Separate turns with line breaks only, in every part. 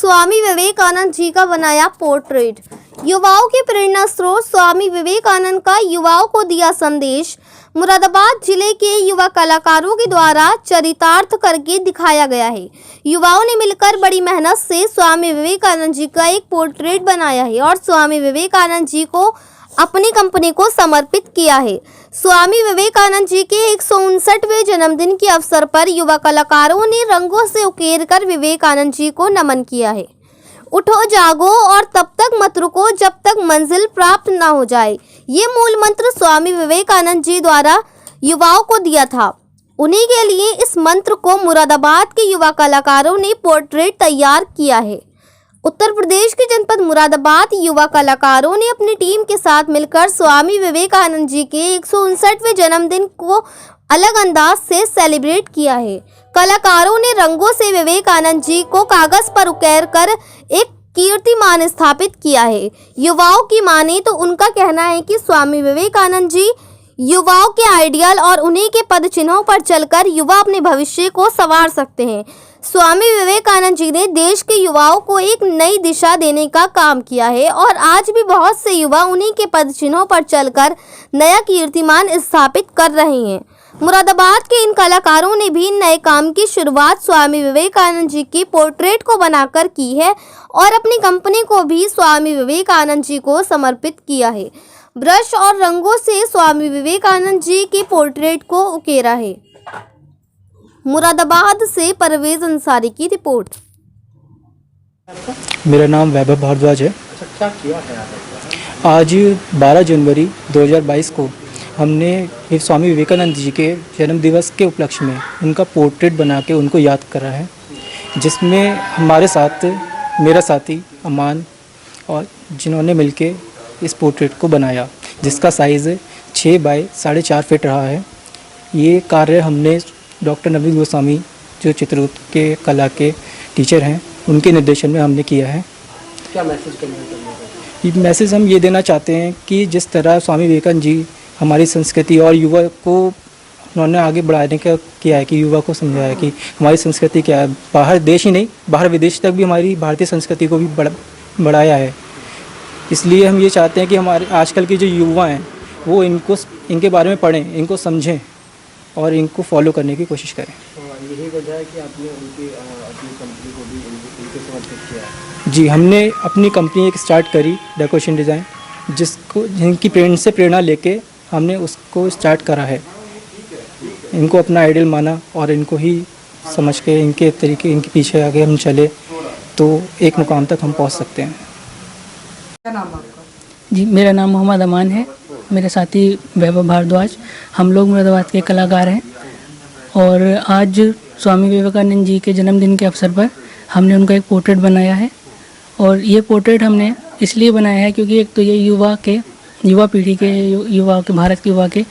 स्वामी विवेकानंद जी का बनाया पोर्ट्रेट। युवाओं के प्रेरणा स्रोत स्वामी विवेकानंद का युवाओं को दिया संदेश। मुरादाबाद जिले के युवा कलाकारों के द्वारा चरितार्थ करके दिखाया गया है। युवाओं ने मिलकर बड़ी मेहनत से स्वामी विवेकानंद जी का एक पोर्ट्रेट बनाया है और स्वामी विवेकानंद जी को अपनी कंपनी को समर्पित किया है। स्वामी विवेकानंद जी के 159वें जन्मदिन के अवसर पर युवा कलाकारों ने रंगों से उकेर कर विवेकानंद जी को नमन किया है। उठो जागो और तब तक मत रुको जब तक मंजिल प्राप्त न हो जाए, ये मूल मंत्र स्वामी विवेकानंद जी द्वारा युवाओं को दिया था। उन्हीं के लिए इस मंत्र को मुरादाबाद के युवा कलाकारों ने पोर्ट्रेट तैयार किया है। उत्तर प्रदेश के जनपद मुरादाबाद युवा कलाकारों ने अपनी टीम के साथ मिलकर स्वामी विवेकानंद जी के 159वें जन्मदिन को अलग अंदाज से सेलिब्रेट किया है। कलाकारों ने रंगों से विवेकानंद जी को कागज पर उकेर कर एक कीर्तिमान स्थापित किया है। युवाओं की माने तो उनका कहना है कि स्वामी विवेकानंद जी युवाओं के आइडियल और उन्हीं के पद चिन्हों पर चलकर युवा अपने भविष्य को संवार सकते हैं। स्वामी विवेकानंद जी ने देश के युवाओं को एक नई दिशा देने का काम किया है और आज भी बहुत से युवा उन्हीं के पद चिन्हों पर चलकर नया कीर्तिमान स्थापित कर रहे हैं। मुरादाबाद के इन कलाकारों ने भी नए काम की शुरुआत स्वामी विवेकानंद जी की पोर्ट्रेट को बनाकर की है और अपनी कंपनी को भी स्वामी विवेकानंद जी को समर्पित किया है। ब्रश और रंगों से स्वामी विवेकानंद जी की पोर्ट्रेट को उकेरा है। मुरादाबाद से परवेज अंसारी की रिपोर्ट।
मेरा नाम वैभव भारद्वाज है।
क्या किया है
आज 12 जनवरी 2022 को हमने स्वामी विवेकानंद जी के जन्म दिवस के उपलक्ष्य में उनका पोर्ट्रेट बना के उनको याद करा है, जिसमें हमारे साथ मेरा साथी अमान और जिन्होंने मिलके इस पोर्ट्रेट को बनाया, जिसका साइज़ 6 बाय 4.5 फीट रहा है। ये कार्य हमने डॉक्टर नवीन गोस्वामी जो चित्रगुप्त के कला के टीचर हैं, उनके निर्देशन में हमने किया है।
क्या मैसेज करना चाहते हैं?
मैसेज हम ये देना चाहते हैं कि जिस तरह स्वामी विवेकानंद जी हमारी संस्कृति और युवा को उन्होंने आगे बढ़ाने का किया है, कि युवा को समझाया कि हमारी संस्कृति क्या है, बाहर देश ही नहीं बाहर विदेश तक भी हमारी भारतीय संस्कृति को भी बढ़ाया है। इसलिए हम ये चाहते हैं कि हमारे आजकल के जो युवा हैं वो इनके बारे में पढ़ें, इनको समझें और इनको फॉलो करने की कोशिश करें।
यही वजह है कि आपने अपनी कंपनी को भी इनके समर्पित किया है?
जी, हमने अपनी कंपनी एक स्टार्ट करी डेकोरेशन डिज़ाइन, जिनकी प्रेरणा लेके हमने उसको स्टार्ट करा है। इनको अपना आइडियल माना और इनको ही समझ के इनके इनके पीछे आगे हम चले तो एक मुकाम तक हम पहुंच सकते हैं।
क्या नाम आपका?
जी, मेरा नाम मोहम्मद अमान है। मेरे साथी वैभव भारद्वाज। हम लोग मुरादाबाद के कलाकार हैं और आज स्वामी विवेकानंद जी के जन्मदिन के अवसर पर हमने उनका एक पोर्ट्रेट बनाया है। और ये पोर्ट्रेट हमने इसलिए बनाया है क्योंकि एक तो ये युवा पीढ़ी के युवा के भारत के युवा के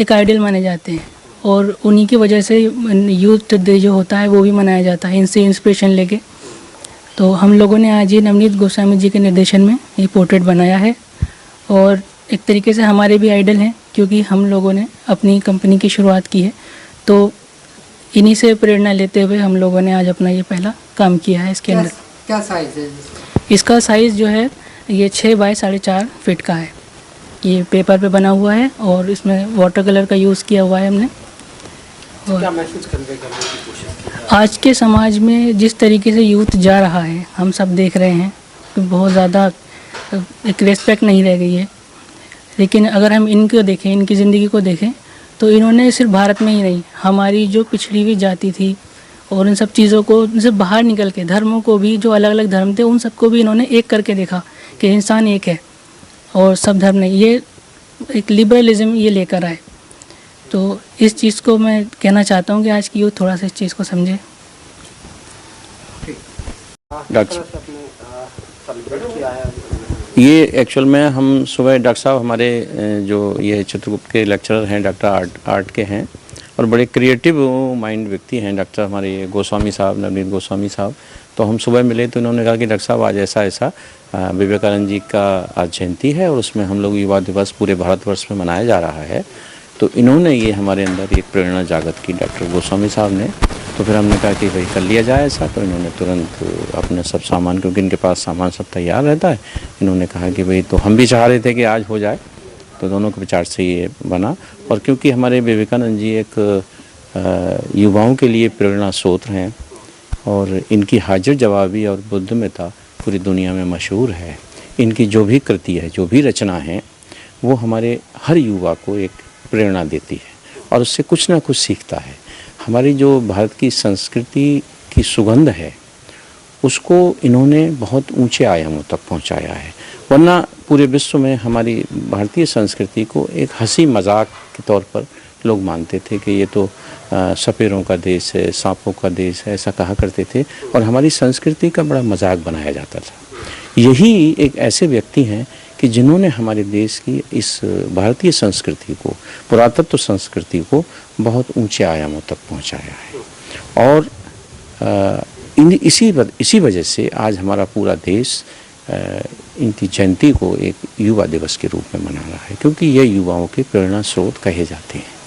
एक आइडियल माने जाते हैं और उन्हीं की वजह से यूथ डे जो होता है वो भी मनाया जाता है, इनसे इंस्पिरेशन लेके। तो हम लोगों ने आज ये नवनीत गोस्वामी जी के निर्देशन में ये पोर्ट्रेट बनाया है और एक तरीके से हमारे भी आइडल हैं, क्योंकि हम लोगों ने अपनी कंपनी की शुरुआत की है। तो इन्हीं से प्रेरणा लेते हुए हम लोगों ने आज अपना ये पहला काम किया है। इसके अंदर
क्या साइज़ है?
इसका साइज़ जो है ये 6 बाय 4.5 फीट का है। ये पेपर पे बना हुआ है और इसमें वाटर कलर का यूज़ किया हुआ है हमने।
क्या मैसेज करने की कोशिश की?
आज के समाज में जिस तरीके से यूथ जा रहा है हम सब देख रहे हैं कि बहुत ज़्यादा एक रेस्पेक्ट नहीं रह गई है। लेकिन अगर हम इनको देखें, इनकी ज़िंदगी को देखें, तो इन्होंने सिर्फ भारत में ही नहीं, हमारी जो पिछड़ी हुई जाति थी और इन सब चीज़ों को सिर्फ बाहर निकल के धर्मों को भी, जो अलग अलग धर्म थे उन सबको भी इन्होंने एक करके देखा कि इंसान एक है और सब धर्म नहीं। ये एक लिबरलिज्म ये लेकर आए। तो इस चीज़ को मैं कहना चाहता हूँ कि आज की यूथ थोड़ा सा इस चीज़ को समझे।
ये एक्चुअल में हम सुबह डॉक्टर साहब हमारे जो ये चित्रगुप्त के लेक्चरर हैं, डॉक्टर आर्ट के हैं और बड़े क्रिएटिव माइंड व्यक्ति हैं डॉक्टर हमारे गोस्वामी साहब, नवनीत गोस्वामी साहब। तो हम सुबह मिले तो इन्होंने कहा कि डॉक्टर साहब आज ऐसा विवेकानंद जी का आज जयंती है और उसमें हम लोग युवा दिवस पूरे भारतवर्ष में मनाया जा रहा है। तो इन्होंने ये हमारे अंदर एक प्रेरणा जागृत की डॉक्टर गोस्वामी साहब ने तो फिर हमने कहा कि भाई कर लिया जाए ऐसा। तो इन्होंने तुरंत अपने सब सामान, क्योंकि इनके पास सामान सब तैयार रहता है, इन्होंने कहा कि भाई, तो हम भी चाह रहे थे कि आज हो जाए, तो दोनों के विचार से ये बना। और क्योंकि हमारे विवेकानंद जी एक युवाओं के लिए प्रेरणा स्रोत हैं और इनकी हाजिर जवाबी और बुद्धिमत्ता पूरी दुनिया में मशहूर है। इनकी जो भी कृति है, जो भी रचना है, वो हमारे हर युवा को एक प्रेरणा देती है और उससे कुछ ना कुछ सीखता है। हमारी जो भारत की संस्कृति की सुगंध है, उसको इन्होंने बहुत ऊंचे आयामों तक पहुंचाया है। वरना पूरे विश्व में हमारी भारतीय संस्कृति को एक हंसी मजाक के तौर पर लोग मानते थे कि ये तो सपेरों का देश है, सांपों का देश है, ऐसा कहा करते थे और हमारी संस्कृति का बड़ा मजाक बनाया जाता था। यही एक ऐसे व्यक्ति हैं कि जिन्होंने हमारे देश की इस भारतीय संस्कृति को, पुरातत्व संस्कृति को बहुत ऊंचे आयामों तक पहुंचाया है। और इसी वजह से आज हमारा पूरा देश इनकी जयंती को एक युवा दिवस के रूप में मना रहा है, क्योंकि ये युवाओं के प्रेरणा स्रोत कहे जाते हैं।